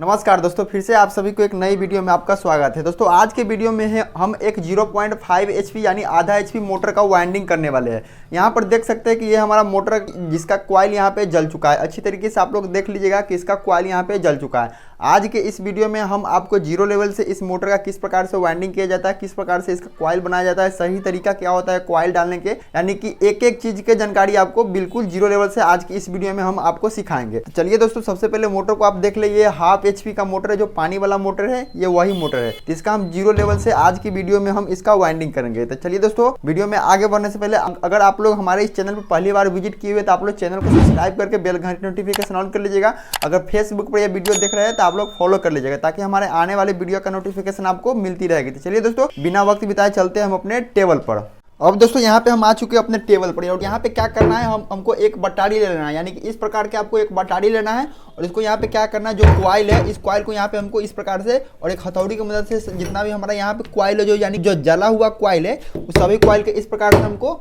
नमस्कार दोस्तों, फिर से आप सभी को एक नई वीडियो में आपका स्वागत है। दोस्तों आज के वीडियो में है हम एक 0.5 HP यानी आधा HP मोटर का वाइंडिंग करने वाले हैं। यहाँ पर देख सकते हैं कि ये हमारा मोटर जिसका कॉइल यहाँ पे जल चुका है। अच्छी तरीके से आप लोग देख लीजिएगा कि इसका कॉइल यहाँ पे जल चुका है। आज के इस वीडियो में हम आपको जीरो लेवल से इस मोटर का किस प्रकार से वाइंडिंग किया जाता है, किस प्रकार से इसका कॉइल बनाया जाता है, सही तरीका क्या होता है कॉइल डालने के, यानी कि एक एक चीज की जानकारी आपको बिल्कुल जीरो लेवल से आज की इस वीडियो में हम आपको सिखाएंगे। तो चलिए दोस्तों, सबसे पहले मोटर को आप देख लीजिए। हाफ HP का मोटर है, जो पानी वाला मोटर है, ये वही मोटर है। तो इसका हम जीरो लेवल से आज की वीडियो में हम इसका वाइंडिंग करेंगे। तो चलिए दोस्तों, वीडियो में आगे बढ़ने से पहले अगर आप लोग हमारे इस चैनल पर पहली बार विजिट किए हुए तो आप लोग चैनल को सब्सक्राइब करके बेल घंटी नोटिफिकेशन ऑन कर लीजिएगा। अगर फेसबुक पर यह वीडियो देख रहे हैं तो आप लोग फॉलो कर लीजिएगा, ताकि हमारे आने वाले वीडियो का नोटिफिकेशन आपको मिलती रहेगी। तो चलिए दोस्तों, बिना वक्त बिताए चलते हैं हम अपने टेबल पर। अब दोस्तों यहाँ पे हम आ चुके हैं अपने टेबल पर, और यहाँ पे क्या करना है, हमको एक बटारी ले लेना है, यानी कि इस प्रकार के आपको एक बटारी लेना है। और इसको यहाँ पे क्या करना है, जो कॉइल है, इस कॉइल को यहाँ पे हमको इस प्रकार से और एक हथौड़ी की मदद से जितना भी हमारा यहाँ पे कॉइल है, जो यानी जो जला हुआ कॉइल है, उस सभी कॉइल के इस प्रकार से हमको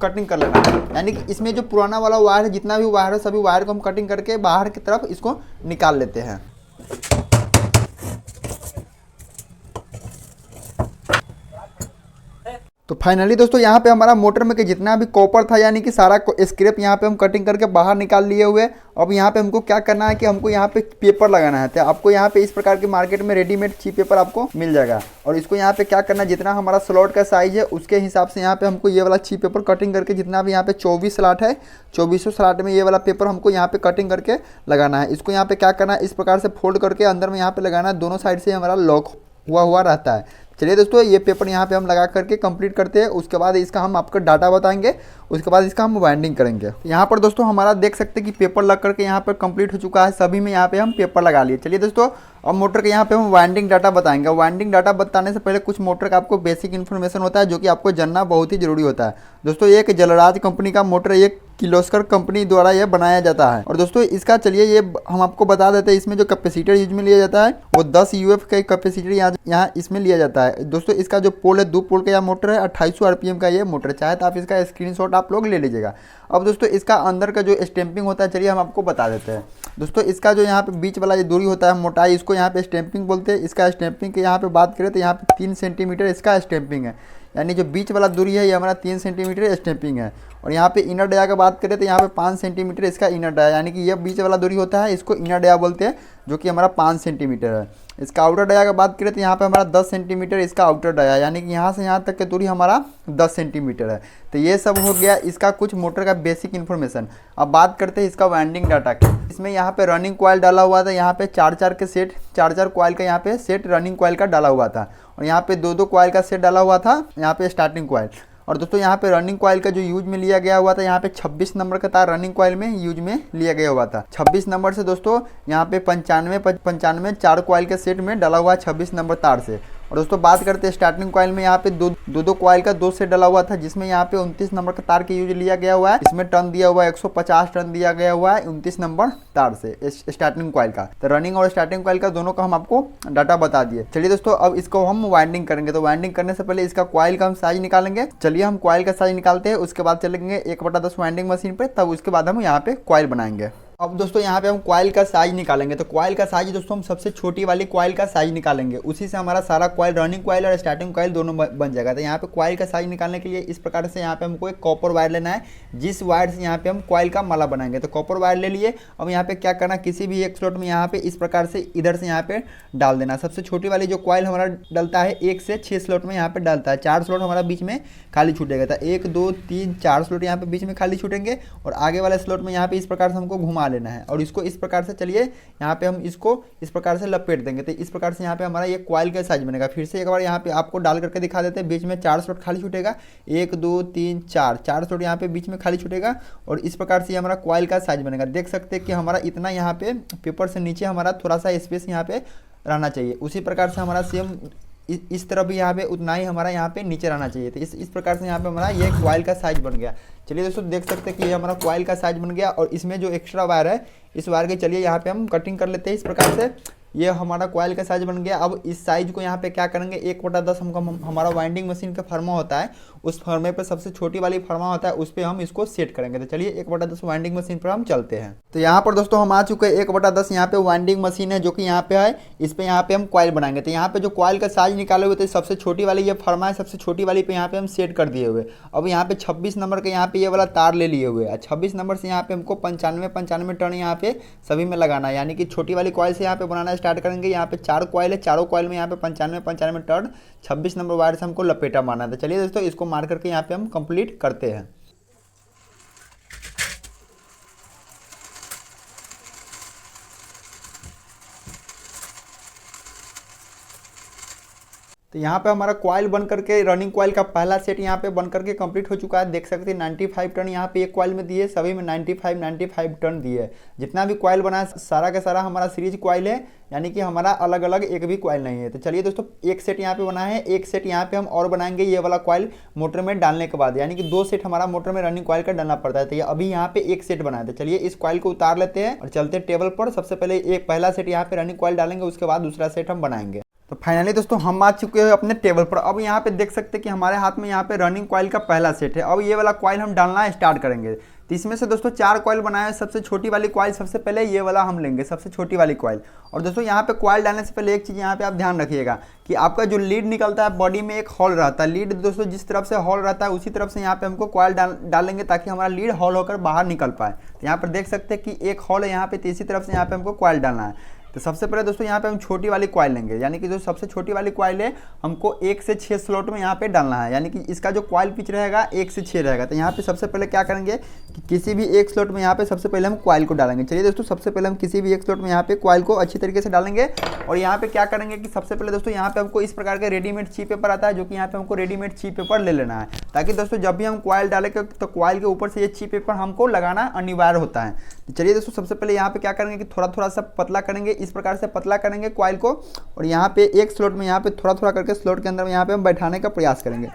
कटिंग कर लेना है। यानी कि इसमें जो पुराना वाला वायर है, जितना भी वायर है, सभी वायर को हम कटिंग करके बाहर की तरफ इसको निकाल लेते हैं। तो फाइनली दोस्तों यहाँ पे हमारा मोटर में के जितना भी कॉपर था, यानी कि सारा स्क्रैप यहाँ पे हम कटिंग करके बाहर निकाल लिए हुए। अब यहाँ पे हमको क्या करना है कि हमको यहाँ पे पेपर लगाना है। तो आपको यहाँ पे इस प्रकार के मार्केट में रेडीमेड ची पेपर आपको मिल जाएगा। और इसको यहाँ पे क्या करना है, जितना हमारा स्लॉट का साइज है उसके हिसाब से यहाँ पे हमको ये वाला ची पेपर कटिंग करके, जितना भी यहाँ पे 24 स्लॉट है, 24 स्लॉट में ये वाला पेपर हमको यहाँ पे कटिंग करके लगाना है। इसको यहाँ पे क्या करना है, इस प्रकार से फोल्ड करके अंदर में यहाँ पे लगाना है। दोनों साइड से हमारा लॉक हुआ रहता है। चलिए दोस्तों, ये पेपर यहाँ पे हम लगा करके कंप्लीट करते हैं। उसके बाद इसका हम आपको डाटा बताएंगे, उसके बाद इसका हम वाइंडिंग करेंगे। यहाँ पर दोस्तों हमारा देख सकते हैं कि पेपर लग करके यहाँ पर कंप्लीट हो चुका है। सभी में यहाँ पे हम पेपर लगा लिए। चलिए दोस्तों, अब मोटर के यहाँ पे हम वाइंडिंग डाटा बताएंगे। वाइंडिंग डाटा बताने से पहले कुछ मोटर का आपको बेसिक इन्फॉर्मेशन होता है, जो कि आपको जानना बहुत ही जरूरी होता है। दोस्तों ये एक जलराज कंपनी का मोटर, एक किर्लोस्कर कंपनी द्वारा यह बनाया जाता है। और दोस्तों इसका चलिए ये हम आपको बता देते हैं, इसमें जो कैपेसिटर यूज में लिया जाता है वो 10 UF का कैपेसिटर यहाँ इसमें लिया जाता है। दोस्तों इसका जो पोल है, 2 पोल का यह मोटर है, 2800 RPM का ये मोटर। चाहे तो आप इसका स्क्रीनशॉट आप लोग ले लीजिएगा। अब दोस्तों इसका अंदर का जो स्टैंपिंग होता है, चलिए हम आपको बता देते हैं। दोस्तों इसका जो यहाँ पे बीच वाला ये दूरी होता है, मोटाई, इसको यहाँ पे स्टैंपिंग बोलते हैं। इसका स्टैंपिंग की यहाँ पे बात करें तो यहाँ पे 3 सेंटीमीटर इसका स्टैंपिंग है, यानी जो बीच वाला दूरी है ये हमारा 3 सेंटीमीटर स्टैंपिंग है। और यहाँ पे इनर डाया की बात करें तो यहाँ पे 5 सेंटीमीटर इसका इनर डाया, यानी कि ये बीच वाला दूरी होता है, इसको इनर डाया बोलते हैं, जो कि हमारा 5 सेंटीमीटर है। इसका आउटर डाया की बात करें तो यहाँ पे हमारा 10 सेंटीमीटर इसका आउटर डाया, यानी कि यहाँ से यहाँ तक की दूरी हमारा 10 सेंटीमीटर है। तो ये सब हो गया इसका कुछ मोटर का बेसिक इन्फॉर्मेशन। अब बात करते हैं इसका वाइंडिंग डाटा की। इसमें यहाँ पे रनिंग कॉइल डाला हुआ था, यहाँ पे 4-4 के सेट, 4-4 कॉइल का यहाँ पे सेट रनिंग कॉइल का डाला हुआ था। और यहाँ पे 2-2 कॉइल का सेट डाला हुआ था, यहाँ पे स्टार्टिंग कॉइल। और दोस्तों यहाँ पे रनिंग कॉइल का जो यूज में लिया गया हुआ था, यहाँ पे 26 नंबर का तार रनिंग कॉइल में यूज में लिया गया हुआ था। 26 नंबर से दोस्तों यहाँ पे 95 4 कॉइल के सेट में डाला हुआ है 26 नंबर तार से। और दोस्तों बात करते हैं स्टार्टिंग कॉइल में, यहाँ पे दो कॉइल का 2 सेट डाला हुआ था, जिसमें यहाँ पे 29 नंबर का तार के यूज लिया गया हुआ है। इसमें टर्न दिया हुआ है 150 टर्न दिया गया हुआ है 29 नंबर तार से स्टार्टिंग कॉइल का। तो रनिंग और स्टार्टिंग कॉइल का दोनों का हम आपको डाटा बता दिए। चलिए दोस्तों, अब इसको हम वाइंडिंग करेंगे। तो वाइंडिंग करने से पहले इसका कॉइल का हम साइज निकालेंगे। चलिए हम कॉइल का साइज निकालते हैं, उसके बाद चलेंगे 1/10 वाइंडिंग मशीन पे, तब उसके बाद हम यहाँ पे कॉइल बनाएंगे। अब दोस्तों यहाँ पे हम कॉइल का साइज निकालेंगे। तो कॉइल का साइज दोस्तों हम सबसे छोटी वाली कॉइल का साइज निकालेंगे, उसी से हमारा सारा कॉइल, रनिंग कॉइल और स्टार्टिंग कॉइल दोनों बन जाएगा। तो यहाँ पे कॉइल का साइज निकालने के लिए इस प्रकार से यहाँ पे हमको एक कॉपर वायर लेना है, जिस वायर से यहाँ पे हम कॉइल का माला बनाएंगे। तो कॉपर वायर ले लिए। अब यहाँ पे क्या करना, किसी भी एक स्लॉट में यहाँ पे इस प्रकार से इधर से यहाँ पे डाल देना। सबसे छोटी वाली जो कॉइल हमारा डलता है 1 से 6 स्लॉट में यहाँ पे डालता है। 4 स्लॉट हमारा बीच में खाली छूटेगा। तो 1 2 3 4 स्लॉट यहाँ पे बीच में खाली छूटेंगे, और आगे वाले स्लॉट में यहाँ पे इस प्रकार से हमको घुमा लेना है। और इसको इस प्रकार से, चलिए यहाँ पे हम इसको इस प्रकार से लपेट देंगे। तो इस प्रकार से यहाँ पे हमारा ये कॉइल का साइज बनेगा। फिर से एक बार यहाँ पे आपको डाल करके दिखा देते हैं। बीच में 4 स्लॉट खाली छूटेगा, 1 2 3 4 स्लॉट यहाँ पे बीच में खाली छूटेगा, और इस प्रकार से हमारा कॉइल का साइज बनेगा। देख सकते हैं कि हमारा इतना यहाँ पे पेपर से नीचे हमारा थोड़ा सा स्पेस यहाँ पे रहना चाहिए। उसी प्रकार से हमारा सेम इस तरफ भी यहाँ पे उतना ही हमारा यहाँ पे नीचे रहना चाहिए। तो इस प्रकार से यहाँ पे हमारा ये कॉइल का साइज बन गया। चलिए दोस्तों, देख सकते हैं कि ये हमारा कॉइल का साइज बन गया। और इसमें जो एक्स्ट्रा वायर है, इस वायर के चलिए यहाँ पे हम कटिंग कर लेते हैं इस प्रकार से। ये हमारा कॉइल का साइज बन गया। अब इस साइज को यहाँ पे क्या करेंगे, 1/10 हमारा वाइंडिंग मशीन का फर्मा होता है, उस फर्मे पे सबसे छोटी वाली फर्मा होता है, उस पर हम इसको सेट करेंगे। तो चलिए 1/10 वाइंडिंग मशीन पर हम चलते हैं। तो यहाँ पर दोस्तों हम आ चुके हैं, 1/10 यहाँ पे वाइंडिंग मशीन है जो कि यहाँ पे है, इस पे यहाँ पे हम कॉइल बनाएंगे। तो यहाँ पे जो कॉइल का साइज निकाले हुए थे, सबसे छोटी वाली ये फर्मा है, सबसे छोटी वाली पे यहाँ पे हम सेट कर दिए हुए। अब यहाँ पे 26 नंबर का यहाँ पे ये वाला तार ले लिए हुए, 26 नंबर से यहाँ पे हमको 95 टर्न यहाँ पे सभी में लगाना है, यानी कि छोटी वाली कॉइल से यहाँ पे बनाना स्टार्ट करेंगे। यहाँ पे 4 कॉइल है, चारों कॉइल में यहाँ पे 95 टर्न 26 नंबर वायर से हमको लपेटा मारना है। तो चलिए दोस्तों इसको मार करके यहाँ पे हम कंप्लीट करते हैं। तो यहाँ पे हमारा कॉइल बन करके, रनिंग कॉइल का पहला सेट यहाँ पे बन करके कंप्लीट हो चुका है। देख सकते हैं 95 टर्न यहाँ पे एक कॉइल में दिए, सभी में 95 टर्न दिए है। जितना भी कॉइल बना है सारा का सारा हमारा सीरीज कॉइल है, यानी कि हमारा अलग अलग एक भी कॉइल नहीं है। तो चलिए दोस्तों एक सेट यहाँ पे बना है, एक सेट यहाँ पे हम और बनाएंगे ये वाला कॉइल मोटर में डालने के बाद, यानी कि 2 सेट हमारा मोटर में रनिंग कॉइल का डालना पड़ता है। तो ये अभी यहाँ पे एक सेट बनाया था। चलिए इस कॉइल को उतार लेते हैं और चलते हैं टेबल पर। सबसे पहले एक पहला सेट यहाँ पे रनिंग कॉइल डालेंगे, उसके बाद दूसरा सेट हम बनाएंगे। तो फाइनली दोस्तों हम आ चुके हैं अपने टेबल पर। अब यहाँ पे देख सकते हैं कि हमारे हाथ में यहाँ पे रनिंग कॉइल का पहला सेट है। अब ये वाला कॉइल हम डालना स्टार्ट करेंगे। तो इसमें से दोस्तों 4 कॉइल बनाए हैं। सबसे छोटी वाली कॉइल सबसे पहले ये वाला हम लेंगे, सबसे छोटी वाली कॉइल। और दोस्तों यहाँ पे कॉइल डालने से पहले एक चीज़ यहाँ पे आप ध्यान रखिएगा कि आपका जो लीड निकलता है बॉडी में एक हॉल रहता है। लीड दोस्तों जिस तरफ से हॉल रहता है उसी तरफ से यहाँ पे हमको कॉइल डालेंगे ताकि हमारा लीड हॉल होकर बाहर निकल पाए। तो यहाँ पर देख सकते हैं कि एक हॉल है यहाँ पे, तो इसी तरफ से यहाँ पे हमको कॉइल डालना है। तो सबसे पहले दोस्तों यहाँ पे हम छोटी वाली कॉइल लेंगे, यानी कि जो सबसे छोटी वाली कॉइल है हमको 1 से 6 स्लॉट में यहाँ पे डालना है, यानी कि इसका जो कॉइल पिच रहेगा 1 से 6 रहेगा। तो यहाँ पे सबसे पहले क्या करेंगे कि किसी भी एक स्लॉट में यहाँ पे सबसे पहले हम कॉइल को डालेंगे। चलिए दोस्तों सबसे पहले हम किसी भी एक स्लॉट में यहाँ पे कॉइल को अच्छी तरीके से डालेंगे। और यहाँ पे क्या करेंगे कि सबसे पहले दोस्तों यहाँ पे हमको इस प्रकार का रेडीमेड ची पेपर आता है, जो कि यहाँ पे हमको रेडीमेड ची पेपर ले लेना है, ताकि दोस्तों जब भी हम कॉइल डालेंगे तो कॉइल के ऊपर से ये ची पेपर हमको लगाना अनिवार्य होता है। तो चलिए दोस्तों सबसे पहले यहाँ पे क्या करेंगे कि थोड़ा थोड़ा सा पतला करेंगे, इस प्रकार से पतला करेंगे कॉइल को। और यहाँ पे एक स्लॉट में यहाँ पे थोड़ा थोड़ा करके स्लॉट के अंदर में यहाँ पे हम बैठाने का प्रयास करेंगे।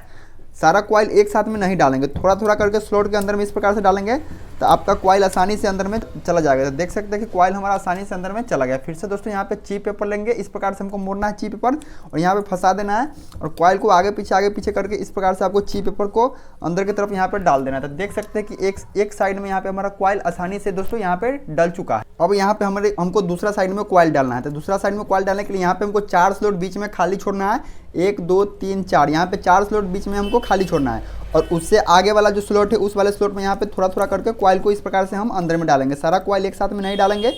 सारा कॉइल एक साथ में नहीं डालेंगे, थोड़ा थोड़ा करके स्लॉट के अंदर में इस प्रकार से डालेंगे तो आपका कॉइल आसानी से अंदर में चला जाएगा। तो देख सकते हैं कि कॉइल हमारा आसानी से अंदर में चला गया। फिर से दोस्तों यहाँ पे ची पेपर लेंगे, इस प्रकार से हमको मोड़ना है ची पेपर और यहाँ पे फंसा देना है और कॉइल को आगे पीछे करके इस प्रकार से आपको ची पेपर को अंदर की तरफ यहाँ पर डाल देना है। तो देख सकते हैं कि एक साइड में यहाँ पे हमारा कॉइल आसानी से दोस्तों यहाँ पे डल चुका है। अब यहाँ पे हमको दूसरा साइड में कॉइल डालना है। तो दूसरा साइड में कॉइल डालने के लिए यहाँ पे हमको 4 स्लॉट बीच में खाली छोड़ना है, 1 2 3 4, यहाँ पे 4 स्लॉट बीच में हमको खाली छोड़ना है। और उससे आगे वाला जो स्लॉट है उस वाले स्लॉट में यहाँ पे थोड़ा थोड़ा करके कॉइल को इस प्रकार से हम अंदर में डालेंगे। सारा कॉइल एक साथ में नहीं डालेंगे,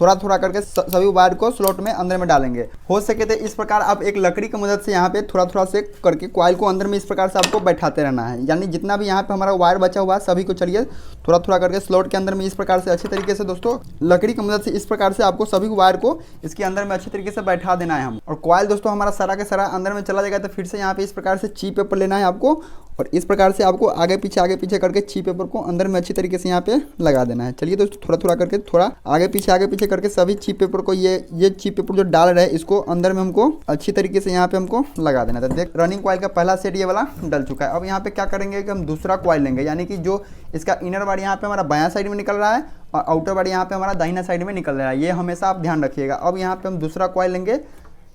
थोड़ा थोड़ा करके सभी वायर को स्लॉट में अंदर में डालेंगे। हो सके तो इस प्रकार आप एक लकड़ी की मदद से यहाँ पे थोड़ा थोड़ा से करके कॉइल को अंदर में इस प्रकार से आपको बैठाते रहना है, यानी जितना भी यहाँ पे हमारा वायर बचा हुआ है सभी को चलिए थोड़ा थोड़ा करके स्लॉट के अंदर में इस प्रकार से अच्छी तरीके से दोस्तों लकड़ी की मदद से इस प्रकार से आपको सभी वायर को इसके अंदर में अच्छी तरीके से बैठा देना है हम। और कॉइल दोस्तों हमारा सारा के सारा अंदर में चला जाएगा। तो फिर से यहाँ पे इस प्रकार से ची पेपर लेना है आपको और इस प्रकार से आपको आगे पीछे करके ची पेपर को अंदर में अच्छी तरीके से यहाँ पे लगा देना है। चलिए दोस्तों थोड़ा थोड़ा करके थोड़ा आगे पीछे करके सभी ची पेपर को ये ची पेपर जो डाल रहे हैं इसको अंदर में हमको अच्छी तरीके से यहाँ पे हमको लगा देना था। देख रनिंग कॉइल का पहला सेट ये वाला डल चुका है। अब यहाँ पे क्या करेंगे कि हम दूसरा कॉइल लेंगे, यानी कि जो इसका इनर वायर यहाँ पे हमारा बायां साइड में निकल रहा है और आउटर वायर यहाँ पे हमारा दाहिना साइड में निकल रहा है, ये हमेशा आप ध्यान रखिएगा। अब यहाँ पे हम दूसरा कॉइल लेंगे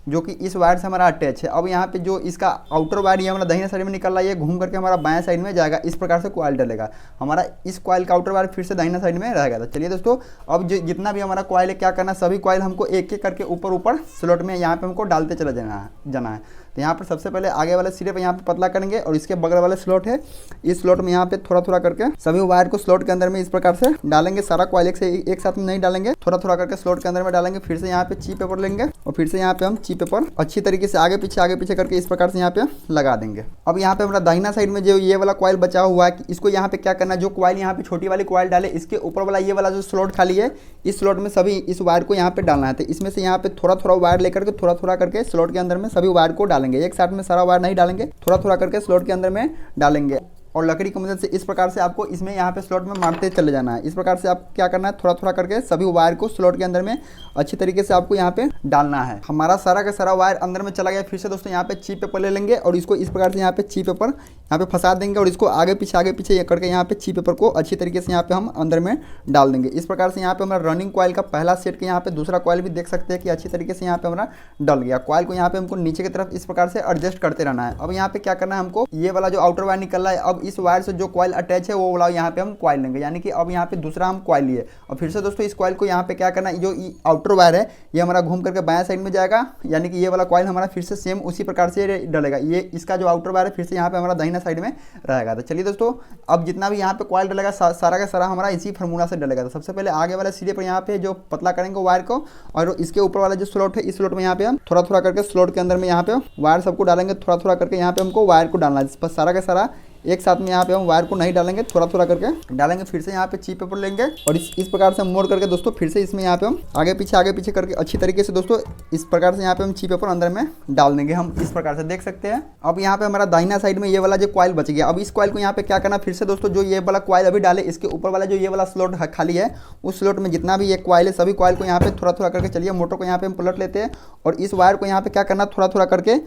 जो कि इस वायर से हमारा अटैच है। अब यहाँ पे जो इसका आउटर वायर ये हमारा दाहिने साइड में निकल रहा है, ये घूम करके हमारा बाएं साइड में जाएगा, इस प्रकार से कॉइल डलेगा। हमारा इस कॉइल का आउटर वायर फिर से दाहिना साइड में रहेगा। तो चलिए दोस्तों अब जो जितना भी हमारा कॉइल है क्या करना, सभी कॉइल हमको एक एक करके ऊपर स्लॉट में यहाँ पे हमको डालते चला जाना है। तो यहाँ पर सबसे पहले आगे वाले सिरे पे यहाँ पे पतला करेंगे और इसके बगल वाले स्लॉट है, इस स्लॉट में यहाँ पे थोड़ा थोड़ा करके सभी वायर को स्लॉट के अंदर में इस प्रकार से डालेंगे। सारा कॉइल एक साथ में नहीं डालेंगे, थोड़ा थोड़ा करके स्लॉट के अंदर में डालेंगे। फिर से यहाँ पे ची पेपर लेंगे और फिर से यहाँ पे हम ची पेपर अच्छी तरीके से आगे पीछे करके इस प्रकार से यहाँ पे लगा देंगे। अब यहाँ पे हमारा दाहिना साइड में जो ये वाला कॉइल बचा हुआ है, इसको यहाँ पे क्या करना है, जो कॉइल यहाँ पे छोटी वाली कॉइल डाले इसके ऊपर वाला ये वाला जो स्लॉट खाली है, इस स्लॉट में सभी इस वायर को यहाँ पे डालना है। तो इसमें से यहाँ पे थोड़ा थोड़ा वायर लेकर के थोड़ा थोड़ा करके स्लॉट के अंदर में सभी वायर को डालेंगे। एक साथ में सारा वायर नहीं डालेंगे, थोड़ा थोड़ा करके स्लॉट के अंदर में डालेंगे। और लकड़ी की मदद से इस प्रकार से आपको इसमें यहाँ पे स्लॉट में मारते चले जाना है। इस प्रकार से आप क्या करना है, थोड़ा थोड़ा करके सभी वायर को स्लॉट के अंदर में अच्छी तरीके से आपको यहाँ पे डालना है। हमारा सारा का सारा वायर अंदर में चला गया। फिर से दोस्तों यहाँ पे ची पेपर ले लेंगे और इसको इस प्रकार से यहाँ पे ची पेपर यहाँ पे फंसा देंगे और इसको आगे पीछे करके यहाँ पे ची पेपर को अच्छी तरीके से यहाँ पे हम अंदर में डाल देंगे। इस प्रकार से यहाँ पे हमारा रनिंग कॉइल का पहला सेट के यहाँ पे दूसरा कॉइल भी देख सकते हैं कि अच्छी तरीके से यहाँ पे हमारा डल गया। कॉइल को यहाँ पे हमको नीचे की तरफ इस प्रकार से एडजस्ट करते रहना है। अब यहाँ पे क्या करना है, हमको ये वाला जो आउटर वायर निकल रहा है, अब इस वायर से जो कॉइल अटैच है वो वाला यहाँ पे हम कॉइल लेंगे, यानी कि अब यहाँ पे दूसरा हम कॉइल लिए। और फिर से दोस्तों इस कॉइल को यहाँ पे क्या करना है, जो आउटर वायर है ये हमारा घूम करके बायां साइड में जाएगा, यानी कि ये वाला कॉइल हमारा फिर से सेम उसी प्रकार से डलेगा। ये इसका जो आउटर वायर है फिर से यहाँ पे हमारा दाहिना साइड में रहेगा। तो चलिए दोस्तों, अब जितना भी यहाँ पे कॉइल डलेगा सारा का सारा हमारा इसी फार्मूला से डलेगा। तो सबसे पहले आगे वाले सिरे पर यहाँ पे जो पतला करेंगे वायर को, और इसके ऊपर वाला जो स्लॉट है इस स्लॉट में यहाँ पे हम थोड़ा थोड़ा करके स्लॉट के अंदर में यहाँ पे वायर सबको डालेंगे। थोड़ा थोड़ा करके यहाँ पे हमको वायर को डालना है। बस सारा का सारा एक साथ में यहाँ पे हम वायर को नहीं डालेंगे, थोड़ा थोड़ा करके डालेंगे। फिर से यहाँ पे ची पेपर लेंगे और इस प्रकार से मोड़ करके दोस्तों फिर से इसमें यहाँ पे हम आगे पीछे करके अच्छी तरीके से दोस्तों इस प्रकार से यहाँ पे हम ची पेपर अंदर में डाल देंगे। हम इस प्रकार से देख सकते हैं। अब यहाँ पे हमारा दाहिना साइड में ये वाला जो कॉइल बच गया। अब इस कॉइल को यहाँ पे क्या करना, फिर से दोस्तों जो ये वाला कॉइल अभी डाले इसके ऊपर वाला जो ये वाला स्लॉट खाली है उस स्लॉट में जितना भी ये कॉइल है सभी कॉइल को यहाँ पे थोड़ा थोड़ा करके चलिए मोटर को यहाँ पे हम पलट लेते हैं और इस वायर को यहाँ पे क्या करना, थोड़ा थोड़ा करके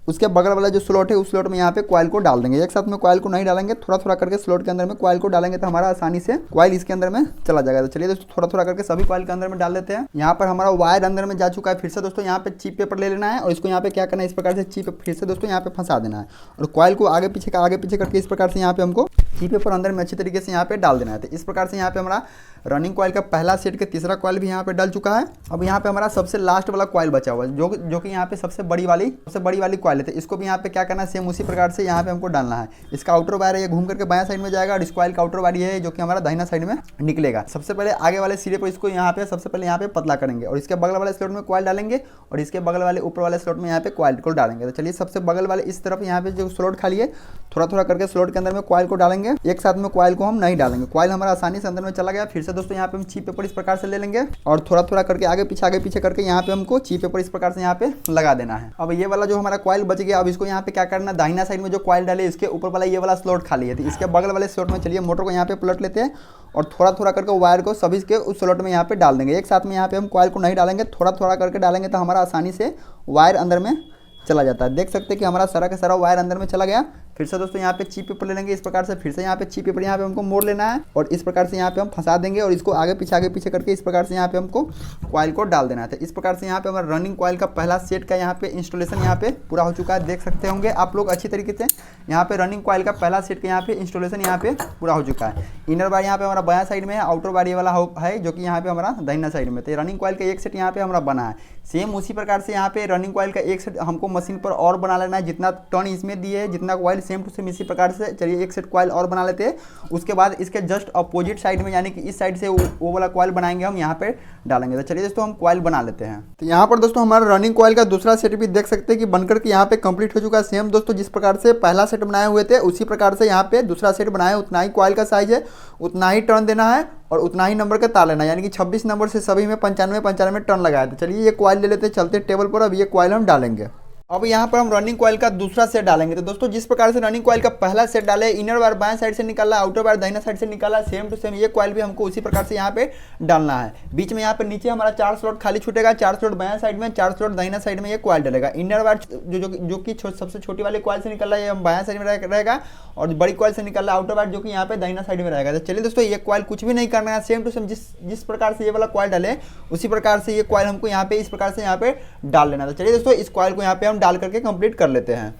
उसके बगल वाला जो स्लॉट है उस स्लॉट में यहाँ पे कॉइल को डाल देंगे। एक साथ में कॉइल को नहीं डालेंगे, थोड़ा थोड़ा करके स्लॉट के अंदर में कॉइल को डालेंगे तो हमारा आसानी से कॉइल इसके अंदर में चला जाएगा। तो चलिए दोस्तों थोड़ा थोड़ा करके सभी कॉइल के अंदर में डाल देते हैं। यहाँ पर हमारा वायर अंदर में जा चुका है। फिर से दोस्तों यहाँ पे चीप पेपर ले लेना है और इसको यहाँ पे क्या करना है, इस प्रकार से चीप फिर से दोस्तों यहाँ पे फंसा देना है और कॉइल को आगे पीछे करके इस प्रकार से यहाँ पे हमको चीप पेपर अंदर में अच्छी तरीके से यहाँ पे डाल देना है। तो इस प्रकार से यहाँ पे हमारा रनिंग कॉइल का पहला सेट के तीसरा कॉइल भी यहाँ पे डल चुका है। अब यहाँ पे हमारा सबसे लास्ट वाला कॉइल बचा हुआ है जो कि यहाँ पे सबसे बड़ी वाली कॉइल है। तो इसको भी यहाँ पे क्या करना है, सेम उसी प्रकार से यहाँ पे हमको डालना है। इसका आउटर वायर है ये घूम करके बायां साइड में जाएगा और इस कॉइल का आउटर वायर है जो कि हमारा दाहिना साइड में निकलेगा। सबसे पहले आगे वाले सिरे पर इसको यहाँ पे सबसे पहले यहाँ पे पतला करेंगे और इसके बगल वाले स्लॉट में कॉइल डालेंगे और इसके बगल वाले ऊपर वाले स्लॉट में यहाँ पे कॉइल को डालेंगे। तो चलिए सबसे बगल वाले इस तरफ यहाँ पे जो स्लॉट खाली है थोड़ा थोड़ा करके स्लॉट के अंदर में कॉइल को डालेंगे। एक साथ में कॉइल को हम नहीं डालेंगे, कॉइल हमारा आसानी से अंदर में चला गया। फिर से दोस्तों यहाँ पे हम चीप पेपर इस प्रकार से ले लेंगे और थोड़ा थोड़ा करके आगे पीछे करके यहाँ पे हमको चीप पेपर इस प्रकार से यहाँ पे लगा देना है। अब ये वाला जो हमारा कॉइल बच गया, अब इसको यहाँ पे क्या करना, दाहिना साइड में जो कॉइल डाले इसके ऊपर वाला ये वाला स्लॉट खाली है तो इसके बगल वाले स्लॉट में चलिए मोटर को यहाँ पे पलट लेते हैं और थोड़ा थोड़ा करके वायर को सभी के उस स्लॉट में यहाँ पे डाल देंगे। एक साथ में यहाँ पे हम कॉइल को नहीं डालेंगे, थोड़ा थोड़ा करके डालेंगे तो हमारा आसानी से वायर अंदर में चला जाता है। देख सकते हैं कि हमारा सारा का सारा वायर अंदर में चला गया। फिर से दोस्तों यहाँ पे चीप पेपर ले लेंगे इस प्रकार से। फिर से यहाँ पे चीप पेपर यहाँ पे हमको मोड़ लेना है और इस प्रकार से यहाँ पे हम फंसा देंगे और इसको आगे पीछे करके इस प्रकार से यहाँ पे हमको कॉइल को डाल देना है। इस प्रकार से यहाँ पे हमारा रनिंग कॉइल का पहला सेट का यहाँ पे इंस्टॉलेशन यहाँ पे पूरा हो चुका है। देख सकते होंगे आप लोग अच्छी तरीके से यहाँ पे रनिंग कॉइल का पहला सेट का यहाँ पे इंस्टॉलेशन यहाँ पे पूरा हो चुका है। इनर वायर यहाँ पे हमारा बायां साइड में है, आउटर वायर ये वाला है जो कि यहाँ पे हमारा दाहिना साइड में। तो रनिंग कॉइल का एक सेट यहाँ पे हमारा बना है। सेम उसी प्रकार से यहाँ पे रनिंग कॉइल का एक सेट हमको मशीन पर और बना लेना है। जितना टर्न इसमें दिए है, जितना कॉइल सेम टू सेम इसी प्रकार से चलिए एक सेट कॉइल और बना लेते हैं। उसके बाद इसके जस्ट अपोजिट साइड में यानी कि इस साइड से वो वाला कॉइल बनाएंगे, हम यहाँ पे डालेंगे। तो चलिए दोस्तों हम कॉइल बना लेते हैं। तो यहाँ पर दोस्तों हमारा रनिंग कॉइल का दूसरा सेट भी देख सकते हैं कि बनकर के यहाँ पे कंप्लीट हो चुका है। सेम दोस्तों जिस प्रकार से पहला सेट बनाए हुए थे उसी प्रकार से यहाँ पे दूसरा सेट बनाए, उतना ही कॉइल का साइज है, उतना ही टर्न देना है और उतना ही नंबर का तार लेना है, यानी कि 26 नंबर से सभी में 95 टर्न लगाया था। चलिए ये कॉइल ले लेते, चलते टेबल पर। अब ये कॉइल हम डालेंगे। अब यहाँ पर हम रनिंग कॉइल का दूसरा सेट डालेंगे। तो दोस्तों जिस प्रकार से रनिंग कॉइल का पहला सेट डाले, इनर वायर बाएं साइड से निकाला, आउटर वायर दाहिना साइड से निकाला, सेम टू सेम ये कॉइल भी हमको उसी प्रकार से यहाँ पे डालना है। बीच में यहाँ पे नीचे हमारा 4 स्लॉट खाली छूटेगा, 4 स्लॉट बाएं साइड में, 4 स्लॉट दाहिना साइड में ये कॉइल डलेगा। इनर वायर जो कि सबसे छोटी वाली कॉइल से निकल रहा है ये बाएं साइड में रहेगा और बड़ी कॉइल से निकल रहा है आउटर वायर जो कि यहाँ पे दाहिना साइड में रहेगा। तो चलिए दोस्तों ये कॉइल कुछ भी नहीं करना है, सेम टू सेम जिस प्रकार से ये वाला कॉइल डाले उसी प्रकार से ये कॉइल हमको यहाँ पे इस प्रकार से यहाँ पे डाल लेना। तो चलिए दोस्तों इस कॉइल को यहाँ पे हम डाल करके कंप्लीट कर लेते हैं।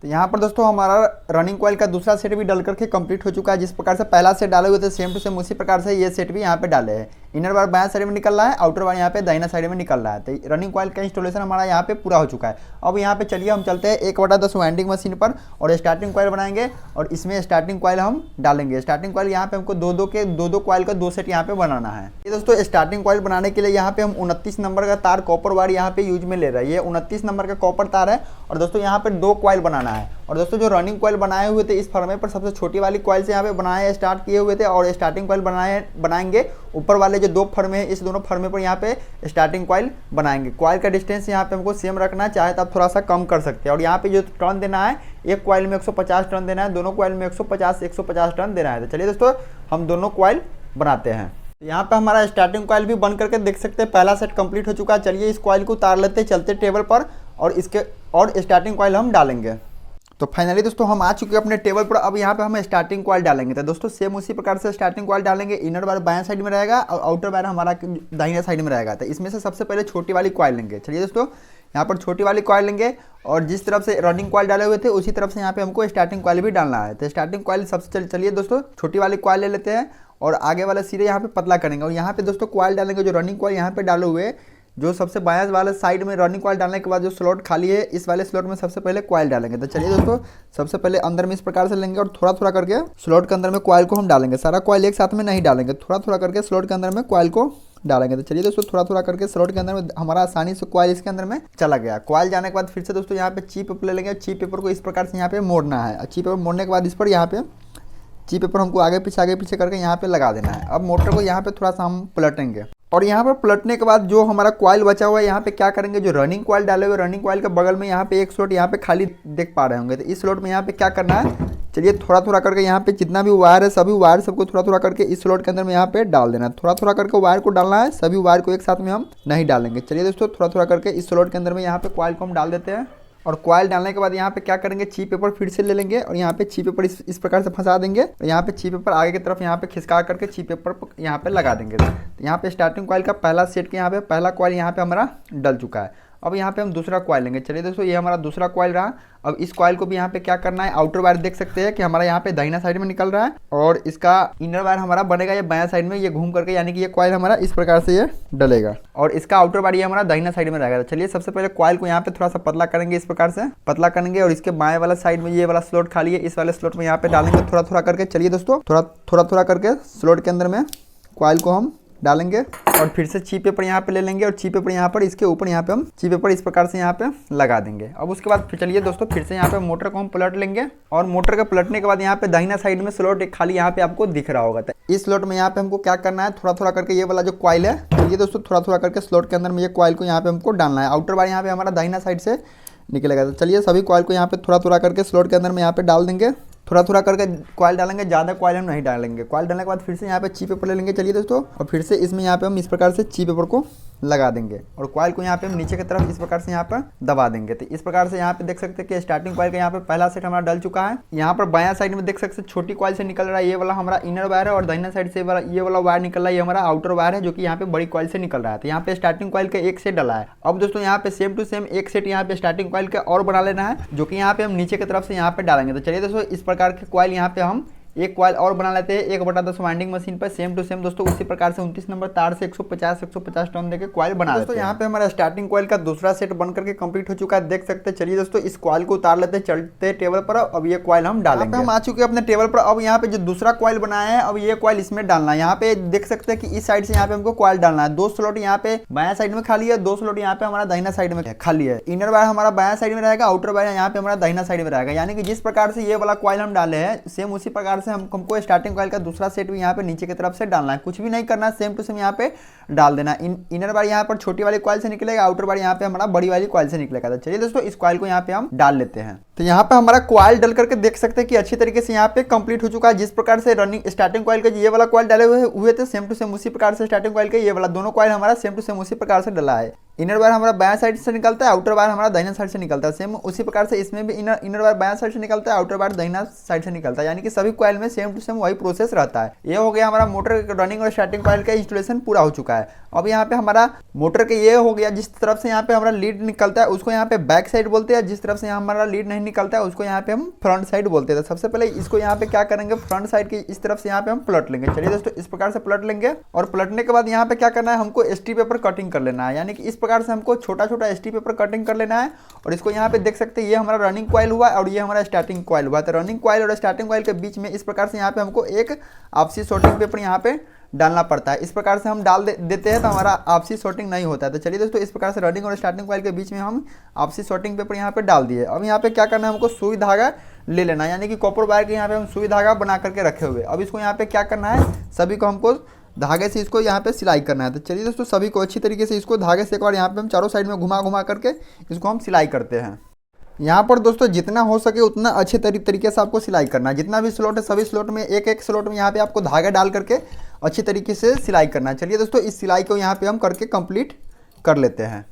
तो यहाँ पर दोस्तों हमारा रनिंग कॉइल का दूसरा सेट भी डल करके कंप्लीट हो चुका है। जिस प्रकार से पहला सेट डाले हुए थे सेम टू सेम उसी प्रकार से ये सेट भी यहाँ पे डाले हैं। इनर वायर बाएं साइड में निकल रहा है, आउटर वायर यहाँ पे दाहिना साइड में निकल रहा है। तो रनिंग कॉइल का इंस्टॉलेशन हमारा यहाँ पे पूरा हो चुका है। अब यहाँ पे चलिए हम चलते हैं 1/10 वाइंडिंग मशीन पर और स्टार्टिंग कॉइल बनाएंगे और इसमें स्टार्टिंग कॉइल हम डालेंगे। स्टार्टिंग कॉइल यहाँ पे हमको दो कॉइल का 2 सेट यहाँ पे बनाना है। ये दोस्तों स्टार्टिंग कॉइल बनाने के लिए यहाँ पे हम 29 नंबर का तार कॉपर वायर यहाँ पे यूज में ले रहे हैं। ये 29 नंबर का कॉपर तार है और दोस्तों यहाँ पे 2 कॉइल बनाना है और दोस्तों जो रनिंग कॉइल बनाए हुए थे इस फर्मे पर सबसे छोटी वाली कॉइल से यहाँ पे बनाए स्टार्ट किए हुए थे, और स्टार्टिंग कॉइल बनाएंगे ऊपर वाले जो 2 फर्मे हैं इस दोनों फर्मे पर यहाँ पे स्टार्टिंग कॉइल बनाएंगे। कॉइल का डिस्टेंस यहाँ पे हमको सेम रखना है, चाहे तो आप थोड़ा सा कम कर सकते हैं। और यहाँ पे जो टर्न देना है एक कॉइल में 150 टर्न देना है, दोनों कॉइल में 150 टर्न देना है। तो चलिए दोस्तों हम दोनों कॉइल बनाते हैं। तो यहाँ पे हमारा स्टार्टिंग कॉइल भी बन करके देख सकते हैं पहला सेट कंप्लीट हो चुका है। चलिए इस कॉइल को उतार लेते हैं चलते टेबल पर, और स्टार्टिंग कॉइल हम डालेंगे। तो फाइनली दोस्तों हम आ चुके हैं अपने टेबल पर। अब यहाँ पे हम स्टार्टिंग कॉइल डालेंगे। तो दोस्तों सेम उसी प्रकार से स्टार्टिंग कॉइल डालेंगे। इनर वायर बाएं साइड में रहेगा और आउटर वायर हमारा दाहिने साइड में रहेगा। तो इसमें से सबसे पहले छोटी वाली कॉइल लेंगे। चलिए दोस्तों यहाँ पर छोटी वाली कॉइल लेंगे, और जिस तरफ से रनिंग कॉइल डाले हुए थे उसी तरफ से यहाँ पे हमको स्टार्टिंग कॉइल भी डालना है। तो स्टार्टिंग कॉइल सबसे चलिए दोस्तों छोटी वाली कॉइल ले लेते हैं और आगे वाला सिरे यहाँ पे पतला करेंगे। और यहाँ पे दोस्तों कॉइल डालेंगे, जो रनिंग कॉइल यहाँ पे डाले हुए, जो सबसे बायां वाले साइड में रनिंग कॉइल डालने के बाद जो स्लॉट खाली है इस वाले स्लॉट में सबसे पहले कॉइल डालेंगे। तो चलिए दोस्तों सबसे पहले अंदर में इस प्रकार से लेंगे और थोड़ा थोड़ा करके स्लॉट के अंदर में कॉइल को हम डालेंगे। सारा कॉइल एक साथ में नहीं डालेंगे, थोड़ा थोड़ा करके स्लॉट के अंदर में कॉइल को डालेंगे। तो चलिए दोस्तों थोड़ा थोड़ा करके स्लॉट के अंदर में हमारा आसानी से कॉइल इसके अंदर में चला गया। कॉइल जाने के बाद फिर से दोस्तों यहाँ पे ची पेपर ले लेंगे। ची पेपर को इस प्रकार से यहाँ पे मोड़ना है। ची पेपर मोड़ने के बाद इस पर यहाँ पे ची पेपर हमको आगे पीछे करके यहाँ पे लगा देना है। अब मोटर को यहाँ पे थोड़ा सा हम पलटेंगे, और यहाँ पर पलटने के बाद जो हमारा कॉइल बचा हुआ है यहाँ पे क्या करेंगे, जो रनिंग कॉइल डाले हुए रनिंग कॉइल के बगल में यहाँ पे एक स्लॉट यहाँ पे खाली देख पा रहे होंगे। तो इस स्लॉट में यहाँ पे क्या करना है, चलिए थोड़ा थोड़ा करके यहाँ पे जितना भी वायर है सभी वायर सबको थोड़ा थोड़ा करके इस स्लॉट के अंदर में यहाँ पे डाल देना है। थोड़ा थोड़ा करके वायर को डालना है, सभी वायर को एक साथ में हम नहीं डालेंगे। चलिए दोस्तों थोड़ा थोड़ा करके इस स्लॉट के अंदर में यहाँ पे कॉइल को हम डाल देते हैं। और कॉइल डालने के बाद यहाँ पे क्या करेंगे, ची पेपर फिर से ले लेंगे और यहाँ पे ची पेपर इस प्रकार से फंसा देंगे। और यहाँ पे ची पेपर आगे की तरफ यहाँ पे खिसका करके ची पेपर यहाँ पे लगा देंगे। तो यहाँ पे स्टार्टिंग कॉइल का पहला सेट के यहाँ पे पहला कॉइल यहाँ पे हमारा डल चुका है। अब यहाँ पे हम दूसरा कॉइल लेंगे। चलिए दोस्तों ये हमारा दूसरा कॉइल रहा। अब इस कॉइल को भी यहाँ पे क्या करना है, आउटर वायर देख सकते हैं कि हमारा यहाँ पे दाहिना साइड में निकल रहा है, और इसका इनर वायर हमारा बनेगा ये बायां साइड में, ये घूम करके, यानी कि ये कॉइल हमारा इस प्रकार से ये डलेगा, और इसका आउटर वायर ये हमारा दाहिना साइड में रहेगा। तो चलिए सबसे पहले कॉइल को यहाँ पे थोड़ा सा पतला करेंगे, इस प्रकार से पतला करेंगे, और इसके बाएं वाला साइड में ये वाला स्लॉट खाली है, इस वाले स्लॉट में यहाँ पे डालेंगे थोड़ा थोड़ा करके। चलिए दोस्तों थोड़ा करके स्लॉट के अंदर में कॉइल को हम डालेंगे, और फिर से ची पेपर यहाँ पे ले लेंगे, और ची पेपर यहाँ पर इसके ऊपर यहाँ पे हम ची पेपर इस प्रकार से यहाँ पे लगा देंगे। अब उसके बाद फिर चलिए दोस्तों फिर से यहाँ पे मोटर को हम पलट लेंगे, और मोटर के पलटने के बाद यहाँ पे दाहिना साइड में स्लॉट एक खाली यहाँ पे आपको दिख रहा होगा। इस स्लॉट में यहाँ पे हमको क्या करना है, थोड़ा थोड़ा करके ये वाला जो कॉइल है, ये दोस्तों थोड़ा थोड़ा करके स्लॉट के अंदर में ये कॉइल को यहाँ पे हमको डालना है। आउटर वायर यहाँ पे हमारा दाहिना साइड से निकलेगा। तो चलिए सभी कॉइल को यहाँ पे थोड़ा थोड़ा करके स्लॉट के अंदर में यहाँ पे डाल देंगे। थोड़ा थोड़ा करके कॉइल डालेंगे, ज़्यादा कॉइल हम नहीं डालेंगे। कॉइल डालने के बाद फिर से यहाँ पे ची पेपर ले लेंगे। चलिए दोस्तों, और फिर से इसमें यहाँ पे हम इस प्रकार से ची पेपर को लगा देंगे, और कॉइल को यहाँ पे हम नीचे की तरफ इस प्रकार से यहाँ पर दबा देंगे। तो इस प्रकार से यहाँ पे देख सकते हैं कि स्टार्टिंग कॉइल का यहाँ पे पहला सेट हमारा डल चुका है। यहाँ पर बायां साइड में देख सकते हैं छोटी कॉइल से निकल रहा है, ये वाला हमारा इनर वायर है, और दाहिना साइड से ये वाला वायर निकल रहा है, ये हमारा आउटर वायर है, जो कि यहाँ पे बड़ी कॉइल से निकल रहा है। तो यहाँ पे स्टार्टिंग कॉइल का एक सेट डला है। अब दोस्तों यहाँ पे सेम टू सेम एक सेट यहाँ पे स्टार्टिंग कॉइल का और बना लेना है, जो कि यहाँ पे हम नीचे की तरफ से यहाँ पे डालेंगे। तो चलिए दोस्तों इस प्रकार के कॉइल यहाँ पे हम एक कॉइल और बना लेते हैं 1/10 वाइंडिंग मशीन पर, सेम टू सेम दोस्तों उसी प्रकार से 29 नंबर तार से 150 टर्न देके कॉइल बना लेते हैं। यहाँ पे हमारा स्टार्टिंग कॉइल का दूसरा सेट बन करके कंप्लीट हो चुका है, देख सकते हैं। चलिए दोस्तों इस कॉइल को उतार लेते हैं चलते टेबल पर। अब ये कॉइल हम डालेंगे। हम आ चुके हैं अपने टेबल पर। अब यहाँ पे जो दूसरा कॉइल बनाया है, अब ये कॉइल इसमें डालना है। यहाँ पे देख सकते हैं कि इस साइड से यहाँ पे हमको कॉइल डालना है। 2 स्लॉट यहाँ पे बायां साइड में खाली है, 2 स्लॉट यहाँ पे हमारा दाहिना साइड में खाली है। इनर वायर हमारा बायां साइड में रहेगा, आउटर वायर यहाँ पे हमारा दाहिना साइड में रहेगा। यानी कि जिस प्रकार से ये वाला कॉइल हम डाले हैं, सेम उसी प्रकार से हमको स्टार्टिंग कॉइल का दूसरा सेट भी यहाँ पे नीचे की तरफ से डालना है। कुछ भी नहीं करना है, सेम टू सेम यहाँ पे डाल देना। इनर वायर यहाँ पर छोटी वाली कॉइल से निकलेगा, आउटर वायर यहाँ पे हमारा बड़ी वाली कॉइल से निकलेगा। तो चलिए दोस्तों इस कॉइल को यहाँ पे हम डाल लेते हैं। तो यहाँ पे हमारा कॉइल डल करके देख सकते हैं कि अच्छी तरीके से यहाँ पे कंप्लीट हो चुका है। जिस प्रकार से रनिंग स्टार्टिंग कॉइल का ये वाला कॉइल डाले हुए थे, सेम टू सेम उसी प्रकार से स्टार्टिंग कॉइल का ये वाला दोनों कॉइल हमारा सेम टू सेम उसी प्रकार से डला है। इनर वायर हमारा बायां साइड से निकलता है, आउटर वायर हमारा दाहिना साइड से निकलता है। सेम उसी प्रकार से इसमें भी इनर वायर बायां साइड से निकलता है, आउटर वायर दाहिना साइड से निकलता है। यानी कि सभी कॉइल में सेम टू सेम वही प्रोसेस रहता है। ये हो गया हमारा मोटर रनिंग और स्टार्टिंग कॉइल का इंस्टॉलेशन पूरा हो चुका है। अब यहाँ पे हमारा मोटर के ये हो गया, जिस तरफ से यहाँ पे हमारा लीड निकलता है उसको यहाँ पे बैक साइड बोलते हैं, जिस तरफ से हमारा लीड नहीं निकलता है उसको यहाँ पे हम फ्रंट साइड बोलते हैं। सबसे पहले इसको यहाँ पे क्या करेंगे, फ्रंट साइड की इस तरफ से यहाँ पे हम पलट लेंगे। चलिए दोस्तों इस प्रकार से पलट लेंगे, और पलटने के बाद यहाँ पे क्या करना है, हमको एसटी पेपर कटिंग कर लेना है। यानी कि इस प्रकार से हमको छोटा एसटी पेपर कटिंग कर लेना है। और इसको यहाँ पे देख सकते हैं, ये हमारा रनिंग कॉइल हुआ और ये हमारा स्टार्टिंग कॉइल हुआ। तो रनिंग कॉइल और स्टार्टिंग कॉइल के बीच में इस प्रकार से यहाँ पे हमको एक आपसी शॉर्टिंग पेपर यहाँ पे डालना पड़ता है। इस प्रकार से हम डाल देते हैं तो हमारा आपसी शॉर्टिंग नहीं होता है। तो चलिए दोस्तों, इस प्रकार से रनिंग और स्टार्टिंग कॉइल के बीच में हम आपसी शॉर्टिंग पेपर यहाँ पे डाल दिए। अब यहाँ पे क्या करना है, हमको सुई धागा ले लेना है, यानी कि कॉपर वायर के यहाँ पे हम सुई धागा बना करके रखे हुए। अब इसको यहाँ पे क्या करना है, सभी को हमको धागे से इसको यहाँ पे सिलाई करना है। तो चलिए दोस्तों, सभी को अच्छी तरीके से इसको धागे से एक बार यहाँ पे हम चारों साइड में घुमा घुमा करके इसको हम सिलाई करते हैं। यहाँ पर दोस्तों जितना हो सके उतना अच्छे तरीके से आपको सिलाई करना है। जितना भी स्लॉट है सभी स्लॉट में एक एक स्लॉट में यहाँ पे आपको धागा डाल करके अच्छी तरीके से सिलाई करना है। चलिए दोस्तों, इस सिलाई को यहाँ पे हम करके कंप्लीट कर लेते हैं।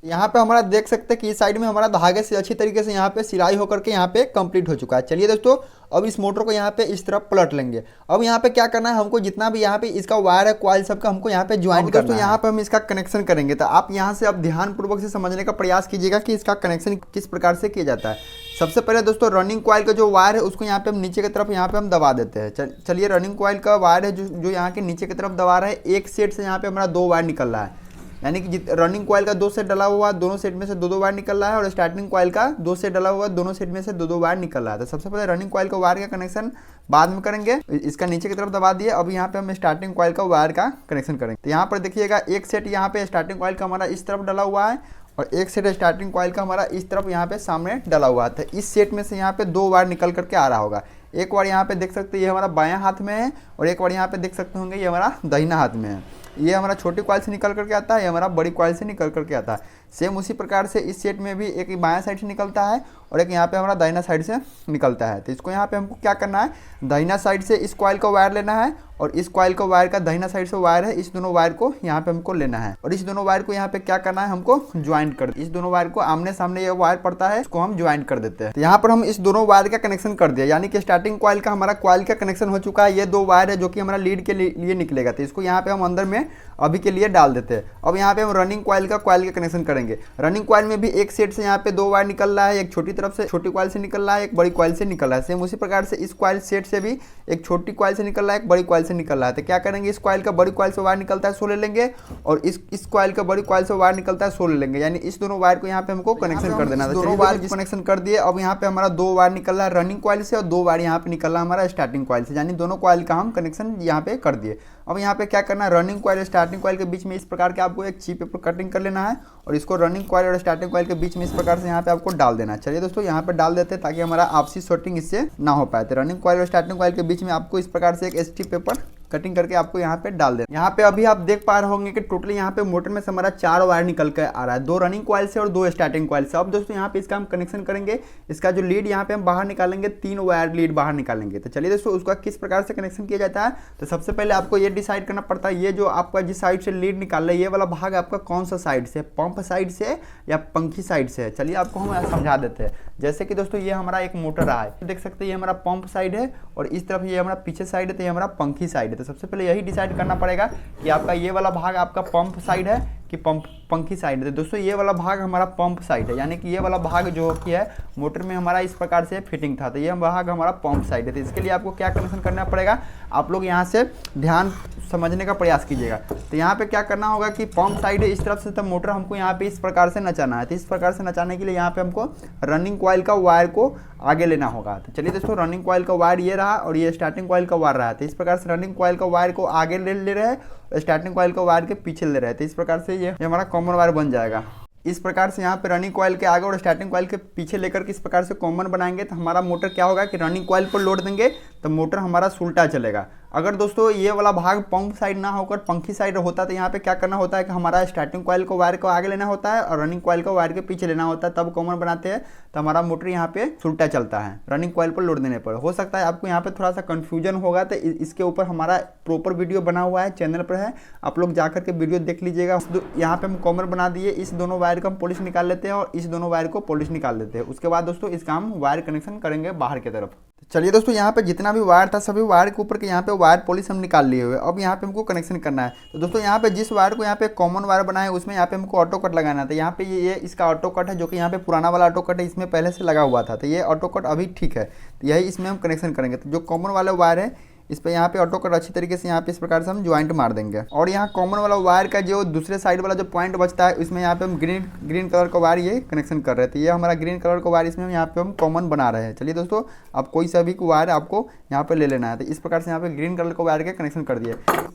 यहाँ पे हमारा देख सकते हैं कि इस साइड में हमारा धागे से अच्छी तरीके से यहाँ पे सिलाई होकर के यहाँ पे कंप्लीट हो चुका है। चलिए दोस्तों, अब इस मोटर को यहाँ पे इस तरफ पलट लेंगे। अब यहाँ पे क्या करना है, हमको जितना भी यहाँ पे इसका वायर है कॉइल सबका हमको यहाँ पे ज्वाइन करना है। दोस्तों यहाँ पे हम इसका कनेक्शन करेंगे, तो आप यहाँ से अब ध्यानपूर्वक से समझने का प्रयास कीजिएगा कि इसका कनेक्शन किस प्रकार से किया जाता है। सबसे पहले दोस्तों, रनिंग कॉइल का जो वायर है उसको यहाँ पे हम नीचे की तरफ यहाँ पे हम दबा देते हैं। चलिए, रनिंग कॉइल का वायर है जो यहाँ के नीचे की तरफ दबा रहा है, एक सेट से यहाँ पे हमारा 2 वायर निकल रहा है, यानी कि रनिंग कॉइल का 2 सेट डला हुआ, दोनों सेट में से 2-2 वायर निकल रहा है, और स्टार्टिंग कॉइल का 2 सेट डला हुआ, दोनों सेट में से 2-2 वायर निकल रहा है। तो सबसे पहले रनिंग कॉइल का वायर का कनेक्शन बाद में करेंगे, इसका नीचे की तरफ दबा दिए। अब यहाँ पे हम स्टार्टिंग कॉइल का वायर का कनेक्शन करेंगे। तो यहाँ पर देखिएगा, एक सेट यहाँ पे स्टार्टिंग कॉइल का हमारा इस तरफ डला हुआ है और एक सेट स्टार्टिंग कॉइल का हमारा इस तरफ यहाँ पे सामने डला हुआ था। इस सेट में से यहाँ पे 2 वायर निकल करके आ रहा होगा। एक वायर यहाँ पे देख सकते हैं ये हमारा बायां हाथ में है, और एक वायर यहाँ पे देख सकते होंगे ये हमारा दाहिना हाथ में है। ये हमारा छोटी कॉइल से निकल करके आता है, ये हमारा बड़ी कॉइल से निकल करके आता है। सेम उसी प्रकार से इस सेट में भी एक बायां साइड से निकलता है और एक यहाँ पे हमारा दाहिना साइड से निकलता है। तो इसको यहाँ पे हमको क्या करना है, दाहिना साइड से इस कॉइल का वायर लेना है और इस कॉइल का वायर का दाहिना साइड से वायर है, इस दोनों वायर को यहाँ पे हमको लेना है और इस दोनों वायर को यहाँ पे क्या करना है, हमको ज्वाइंट कर, इस दोनों वायर को आमने सामने ये वायर पड़ता है, इसको हम ज्वाइंट कर देते हैं। तो यहाँ पर हम इस दोनों वायर का कनेक्शन कर दिया, यानी कि स्टार्टिंग कॉइल का हमारा कॉइल का कनेक्शन हो चुका है। ये 2 वायर है जो कि हमारा लीड के लिए निकलेगा, तो इसको यहाँ पे हम अंदर में अभी के लिए डाल देते हैं। अब यहाँ पे हम रनिंग कॉइल का कनेक्शन करेंगे। रनिंग कॉइल में भी एक सेट से यहाँ पे 2 वायर निकल रहा है, एक छोटी तरफ से छोटी कॉइल से निकल रहा है, एक बड़ी कॉइल से निकल रहा है। सेम उसी प्रकार से इस कॉइल सेट से भी एक छोटी कॉइल से निकल रहा है, एक बड़ी कॉइल से निकल रहा है। तो क्या करेंगे, इस कॉइल का बड़ी कॉइल से वायर निकलता है 100 ले लेंगे और इस कॉइल का बड़ी कॉइल से वायर निकलता है 100 ले लेंगे, यानी इस दोनों वायर को यहाँ पे हमको कनेक्शन कर देना था। दोनों वायर कनेक्शन कर दिए। अब यहाँ पे हमारा 2 वायर निकल रहा है रनिंग कॉइल से और 2 वायर यहाँ पे निकल रहा है हमारा स्टार्टिंग कॉइल से, यानी दोनों कॉइल का हम कनेक्शन यहाँ पे कर दिए। अब यहाँ पे क्या करना है, रनिंग कॉइल और स्टार्टिंग कॉइल के बीच में इस प्रकार के आपको एक ची पेपर कटिंग कर लेना है और इसको रनिंग कॉइल और स्टार्टिंग कॉइल के बीच में इस प्रकार से यहाँ पे आपको डाल देना है। चलिए दोस्तों, यहाँ पे डाल देते हैं ताकि हमारा आपसी शॉर्टिंग इससे ना हो पाए। तो रनिंग कॉइल और स्टार्टिंग कॉइल के बीच में आपको इस प्रकार से एक एचटी पेपर कटिंग करके आपको यहाँ पे डाल देना। यहाँ पे अभी आप देख पा रहे होंगे कि टोटली यहाँ पे मोटर में से हमारा 4 वायर निकल के आ रहा है, 2 रनिंग कॉइल से और 2 स्टार्टिंग कॉइल से। अब दोस्तों यहाँ पे इसका हम कनेक्शन करेंगे, इसका जो लीड यहाँ पे हम बाहर निकालेंगे, 3 वायर लीड बाहर निकालेंगे। तो चलिए दोस्तों, उसका किस प्रकार से कनेक्शन किया जाता है, तो सबसे पहले आपको ये डिसाइड करना पड़ता है, ये जो आपका जिस साइड से लीड निकाल रहा है ये वाला भाग आपका कौन सा साइड से, पंप साइड से या पंखी साइड से है। चलिए आपको हम समझा देते हैं। जैसे कि दोस्तों ये हमारा एक मोटर रहा है, देख सकते हैं ये हमारा पंप साइड है और इस तरफ ये हमारा पीछे साइड है, तो ये हमारा पंखी साइड है। तो सबसे पहले यही डिसाइड करना पड़ेगा कि आपका ये वाला भाग आपका पंप साइड है कि पंखी साइड है। दोस्तों ये वाला भाग हमारा पंप साइड है, यानी कि ये वाला भाग जो कि है मोटर में हमारा इस प्रकार से फिटिंग था, तो ये भाग हमारा पंप साइड है। तो इसके लिए आपको क्या कनेक्शन करना पड़ेगा, आप लोग यहाँ से ध्यान समझने का प्रयास कीजिएगा। तो यहाँ पे क्या करना होगा कि पंप साइड है इस तरफ से, तो मोटर हमको यहाँ पे इस प्रकार से नचाना है। तो इस प्रकार से नचाने के लिए यहाँ पे हमको रनिंग कॉइल का वायर को आगे लेना होगा। तो चलिए दोस्तों, रनिंग कॉइल का वायर ये रहा और ये स्टार्टिंग कॉइल का वायर रहा। तो इस प्रकार से रनिंग कॉइल का वायर को आगे ले रहे हैं और स्टार्टिंग कॉइल का वायर के पीछे ले रहे हैं। तो इस प्रकार से ये हमारा कॉमन वायर बन जाएगा। इस प्रकार से यहाँ पे रनिंग कॉइल के आगे और स्टार्टिंग कॉइल के पीछे लेकर के इस प्रकार से कॉमन बनाएंगे तो हमारा मोटर क्या होगा कि रनिंग कॉइल पर लोड देंगे तो मोटर हमारा उल्टा चलेगा। अगर दोस्तों ये वाला भाग पंप साइड ना होकर पंखी साइड होता तो यहाँ पे क्या करना होता है कि हमारा स्टार्टिंग कॉइल को वायर को आगे लेना होता है और रनिंग कॉइल को वायर के पीछे लेना होता है, तब कॉमन बनाते हैं तो हमारा मोटर यहाँ पे उल्टा चलता है रनिंग कॉइल पर लोड देने पर। हो सकता है आपको यहाँ पे थोड़ा सा कंफ्यूजन होगा, तो इसके ऊपर हमारा प्रॉपर वीडियो बना हुआ है, चैनल पर है, आप लोग जाकर के वीडियो देख लीजिएगा। यहाँ पे हम कॉमन बना दिए, इस दोनों वायर को हम पॉलिश निकाल लेते हैं और इस दोनों वायर को पॉलिश निकाल देते हैं। उसके बाद दोस्तों इसका हम वायर कनेक्शन करेंगे बाहर की तरफ। चलिए दोस्तों, यहाँ पे जितना भी वायर था सभी वायर के ऊपर के यहाँ पे वायर पॉलिश हम निकाल लिए हुए। अब यहाँ पे हमको कनेक्शन करना है। तो दोस्तों यहाँ पे जिस वायर को यहाँ पे कॉमन वायर बनाए उसमें यहाँ पे हमको ऑटो कट लगाना है। तो यहाँ पे ये इसका ऑटो कट है, जो कि यहाँ पे पुराना वाला ऑटो कट है, इसमें पहले से लगा हुआ था, तो ये ऑटो कट अभी ठीक है, तो यही इसमें हम कनेक्शन करेंगे। तो जो कॉमन वाला वायर है इस पर यहाँ पे ऑटो कट अच्छी तरीके से यहाँ पे इस प्रकार से हम ज्वाइंट मार देंगे। और यहाँ कॉमन वाला वायर का जो दूसरे साइड वाला जो पॉइंट बचता है इसमें यहाँ पे हम ग्रीन कलर का वायर ये कनेक्शन कर रहे थे। ये हमारा ग्रीन कलर का वायर इसमें यहाँ पे हम कॉमन बना रहे हैं। चलिए दोस्तों, आप कोई सा भी वायर आपको यहाँ पे ले लेना है। तो इस प्रकार से यहाँ पे ग्रीन कलर का वायर के कनेक्शन कर दिए।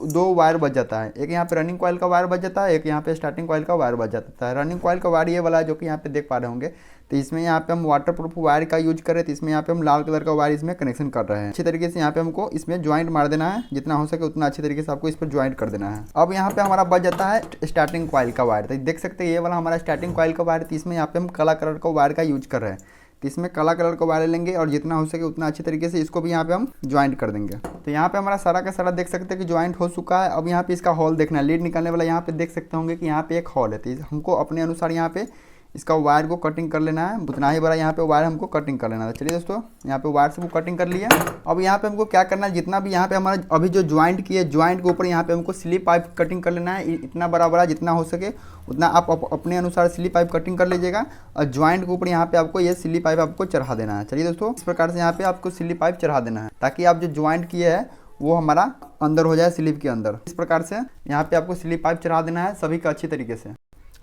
2 वायर बच जाता है, एक यहाँ पे रनिंग कॉइल का वायर बच जाता है, एक यहाँ पे स्टार्टिंग कॉइल का वायर बच जाता है। रनिंग कॉइल का वायर ये वाला जो कि यहाँ पे देख पा रहे होंगे। तो इसमें यहाँ पे हम वाटर प्रूफ वायर का यूज कर रहे थे, इसमें यहाँ पे हम लाल कलर का वायर इसमें कनेक्शन कर रहे हैं। अच्छी तरीके से यहाँ पे हमको इसमें ज्वाइंट मार देना है, जितना हो सके उतना अच्छी तरीके से आपको इस पर ज्वाइंट कर देना है। अब यहाँ पे हमारा बच जाता है स्टार्टिंग कॉइल का वायर। तो देख सकते हैं ये वाला हमारा स्टार्टिंग कॉइल का वायर, तो इसमें यहाँ पे हम काला कलर का वायर का यूज कर रहे हैं। तो इसमें काला कलर का वायर लेंगे और जितना हो सके उतना अच्छी तरीके से इसको भी यहाँ पे हम ज्वाइंट कर देंगे। तो यहाँ पे हमारा सारा का सारा देख सकते हैं कि ज्वाइंट हो चुका है। अब यहाँ पे इसका हॉल देखना है, लीड निकालने वाला यहाँ पे देख सकते होंगे कि यहाँ पे एक हॉल है। तो हमको अपने अनुसार यहाँ पे इसका वायर को कटिंग कर लेना है, उतना ही बड़ा यहाँ पे वायर हमको कटिंग कर लेना है। चलिए दोस्तों, यहाँ पे वायर से वो कटिंग कर लिया। अब यहाँ पे हमको क्या करना है, जितना भी यहाँ पे हमारा अभी जो ज्वाइंट किए ज्वाइंट के ऊपर यहाँ पे हमको स्लिप पाइप कटिंग कर लेना है। इतना बड़ा जितना हो सके उतना आप अपने अनुसार स्लिप पाइप कटिंग कर लीजिएगा और ज्वाइंट के ऊपर यहाँ पे आपको ये स्लिप पाइप आपको चढ़ा देना है। चलिए दोस्तों, इस प्रकार से यहाँ पे आपको स्लिप पाइप चढ़ा देना है ताकि आप जो ज्वाइंट किए हैं वो हमारा अंदर हो जाए स्लिप के अंदर। इस प्रकार से यहाँ पे आपको स्लिप पाइप चढ़ा देना है सभी का अच्छी तरीके से।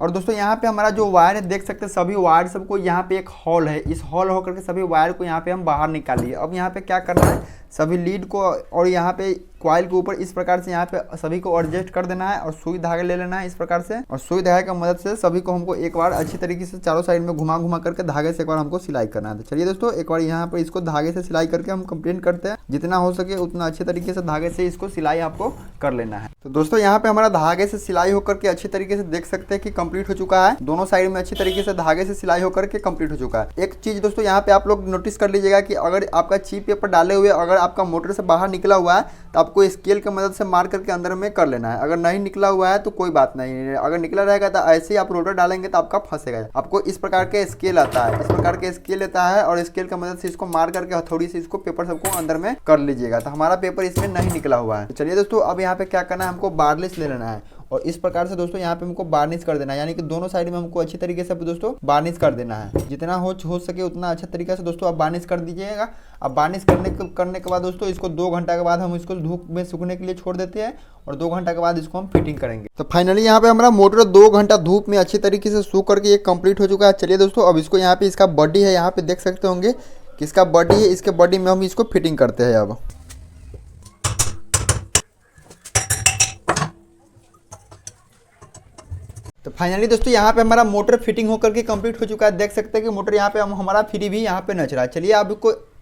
और दोस्तों यहाँ पे हमारा जो वायर है देख सकते हैं, सभी वायर सबको यहाँ पे एक हॉल है, इस हॉल होकर के सभी वायर को यहाँ पे हम बाहर निकालिए। अब यहाँ पे क्या करना है, सभी लीड को और यहाँ पे कॉइल के ऊपर इस प्रकार से यहाँ पे सभी को एडजस्ट कर देना है और सुई धागे ले लेना है इस प्रकार से। और सुई धागे की मदद से सभी को हमको एक बार अच्छी तरीके से चारों साइड में घुमा करके धागे से एक बार हमको सिलाई करना है। तो चलिए दोस्तों, एक बार यहाँ पर इसको धागे से सिलाई करके हम कंप्लीट करते हैं। जितना हो सके उतना अच्छे तरीके से धागे से इसको सिलाई आपको कर लेना है। तो दोस्तों यहाँ पे हमारा धागे से सिलाई होकर के अच्छी तरीके से देख सकते हैं कि कंप्लीट हो चुका है। दोनों साइड में अच्छी तरीके से धागे से सिलाई होकर के कंप्लीट हो चुका है। एक चीज दोस्तों यहाँ पे आप लोग नोटिस कर लीजिएगा कि अगर आपका चिप पेपर डाले हुए अगर आपका मोटर से बाहर निकला हुआ है तो आपको स्केल की मदद से मार करके अंदर में कर लेना है। अगर नहीं निकला हुआ है तो कोई बात नहीं, अगर निकला रहेगा तो ऐसे ही आप रोटर डालेंगे तो आपका फंसेगा। आपको इस प्रकार के स्केल आता है, इस प्रकार के स्केल लेता है और स्केल की मदद से इसको मार करके हथौड़ी से इसको पेपर सबको अंदर में कर लीजिएगा। तो हमारा पेपर इसमें नहीं निकला हुआ है। तो चलिए दोस्तों, अब यहाँ पे क्या करना है, हमको बार्निश ले लेना है और इस प्रकार से दोस्तों यहाँ पे हमको बार्निश कर देना है, यानी कि दोनों साइड में हमको अच्छी तरीके से दोस्तों बार्निश कर देना है। जितना हो सके उतना अच्छा तरीके से दोस्तों आप बार्निश कर दीजिएगा। अब बार्निश करने के बाद दोस्तों इसको 2 घंटा के बाद हम इसको धूप में सूखने के लिए छोड़ देते हैं और 2 घंटा के बाद इसको हम फिटिंग करेंगे। तो फाइनली यहाँ पे हमारा मोटर 2 घंटा धूप में अच्छी तरीके से सूख करके ये कंप्लीट हो चुका है। चलिए दोस्तों, अब इसको यहाँ पे इसका बॉडी है, यहाँ पे देख सकते होंगे कि इसका बॉडी है, इसके बॉडी में हम इसको फिटिंग करते हैं। अब तो फाइनली दोस्तों यहाँ पे हमारा मोटर फिटिंग होकर के कंप्लीट हो चुका है। देख सकते हैं कि मोटर यहाँ पे हमारा फ्री भी यहाँ पे नच रहा है। चलिए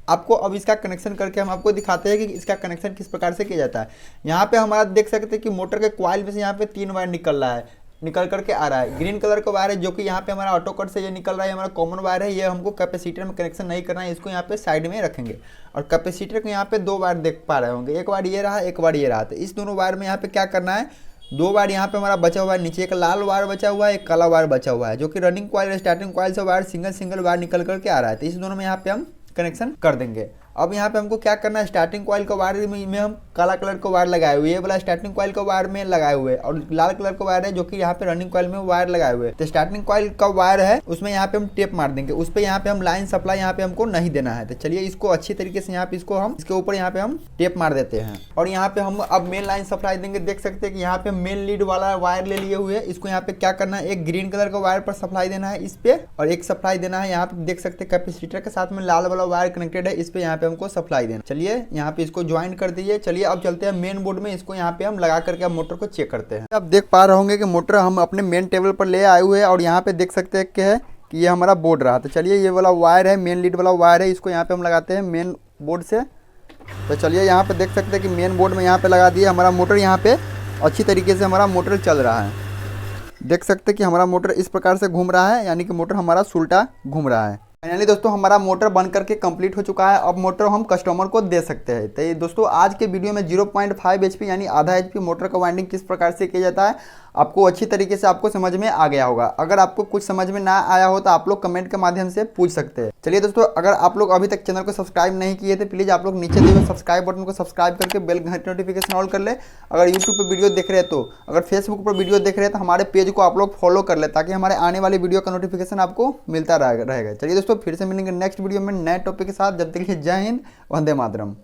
आपको अब इसका कनेक्शन करके हम आपको दिखाते हैं कि इसका कनेक्शन किस प्रकार से किया जाता है। यहाँ पे हमारा देख सकते हैं कि मोटर के कॉइल में से यहाँ पे 3 वायर निकल करके आ रहा है। ग्रीन कलर का वायर है जो कि यहाँ पे हमारा ऑटो कट से ये निकल रहा है, हमारा कॉमन वायर है। ये हमको कैपेसिटर में कनेक्शन नहीं करना है, इसको यहाँ पे साइड में रखेंगे। और कैपेसिटर के यहाँ पे 2 वायर देख पा रहे होंगे, एक वायर ये रहा, एक वायर ये रहा। तो इस दोनों वायर में यहाँ पे क्या करना है, 2 वायर यहाँ पे हमारा बचा हुआ है, नीचे एक लाल वायर बचा हुआ है, एक काला वायर बचा हुआ है, जो कि रनिंग कॉइल स्टार्टिंग कॉइल से वायर सिंगल वायर निकल करके आ रहा है। तो इस दोनों में यहाँ पे हम कनेक्शन कर देंगे। अब यहाँ पे हमको क्या करना है, स्टार्टिंग कॉइल का वायर में हम काला कलर का वायर लगाए हुए, ये वाला स्टार्टिंग कॉइल का वायर में लगाए हुए और लाल कलर का वायर है जो कि यहाँ पे रनिंग कॉइल में वायर लगाए हुए। तो स्टार्टिंग कॉइल का वायर है उसमें यहाँ पे हम टेप मार देंगे, उस पर यहाँ पे हम लाइन सप्लाई यहाँ पे हमको नहीं देना है। तो चलिए इसको अच्छी तरीके से यहाँ पे इसके ऊपर यहाँ पे हम टेप मार देते हैं और यहाँ पे हम अब मेन लाइन सप्लाई देंगे। देख सकते हैं कि यहाँ पे मेन लीड वाला वायर ले लिए हुए, इसको यहाँ पे क्या करना है, एक ग्रीन कलर का वायर पर सप्लाई देना है इस पे और एक सप्लाई देना है यहाँ पे। देख सकते हैं कैपेसिटर के साथ में लाल वाला वायर कनेक्टेड है, इस पे यहाँ पे हमको सप्लाई देना। चलिए यहाँ पे इसको ज्वाइन कर दीजिए। चलिए अब चलते हैं मेन बोर्ड में, इसको यहाँ पे हम लगा करके मोटर को चेक करते हैं। अब देख पा रहे होंगे कि मोटर हम अपने मेन टेबल पर ले आए हुए हैं और यहाँ पे देख सकते हैं कि ये हमारा बोर्ड रहा। तो चलिए ये वाला वायर है, मेन लीड वाला वायर है, इसको यहाँ पे हम लगाते हैं मेन बोर्ड से। तो चलिए यहाँ पे देख सकते हैं कि मेन बोर्ड में यहाँ पे लगा दिए हमारा मोटर। यहाँ पे अच्छी तरीके से हमारा मोटर चल रहा है। देख सकते हैं कि हमारा मोटर इस प्रकार से घूम रहा है, यानी कि मोटर हमारा उल्टा घूम रहा है। फाइनली दोस्तों हमारा मोटर बन करके कंप्लीट हो चुका है। अब मोटर हम कस्टमर को दे सकते हैं। तो ये दोस्तों आज के वीडियो में 0.5 HP यानी आधा HP मोटर का वाइंडिंग किस प्रकार से किया जाता है आपको अच्छी तरीके से आपको समझ में आ गया होगा। अगर आपको कुछ समझ में ना आया हो तो आप लोग कमेंट के माध्यम से पूछ सकते हैं। चलिए दोस्तों, अगर आप लोग अभी तक चैनल को सब्सक्राइब नहीं किए थे प्लीज़ आप लोग नीचे दिए हुए सब्सक्राइब बटन को सब्सक्राइब करके बेल घंटी नोटिफिकेशन ऑल कर ले। अगर यूट्यूब पर वीडियो देख रहे हैं तो, अगर फेसबुक पर वीडियो देख रहे हैं तो हमारे पेज को आप लोग फॉलो कर ले ताकि हमारे आने वाली वीडियो का नोटिफिकेशन आपको मिलता रहेगा। चलिए दोस्तों फिर से मिलेंगे नेक्स्ट वीडियो में नए टॉपिक के साथ। जब तक के लिए जय हिंद, वंदे मातरम।